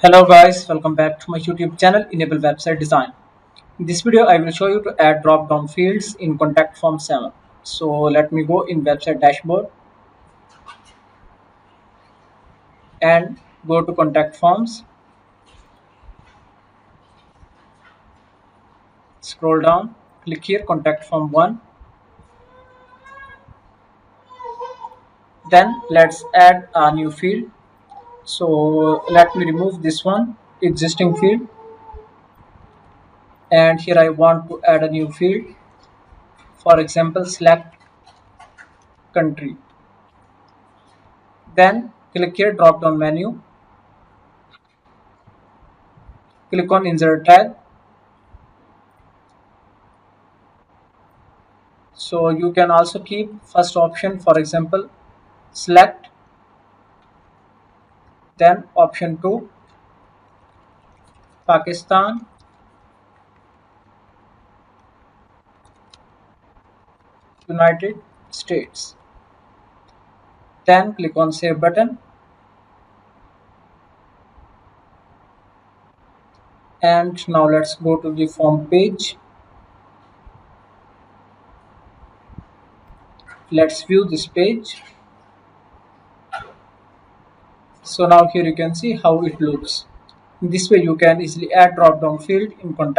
Hello guys, welcome back to my YouTube channel Enable Website Design. In this video I will show you to add drop down fields in contact form 7. So let me go in website dashboard and go to contact forms. Scroll down, click here contact form 1. Then let's add a new field. So let me remove this one existing field, and here I want to add a new field. For example, select country. Then click here drop down menu, click on insert tag. So you can also keep first option, for example select, then option 2 Pakistan, United States. Then click on save button, and now let's go to the form page. Let's view this page. So now here you can see how it looks. In this way you can easily add drop down field in contact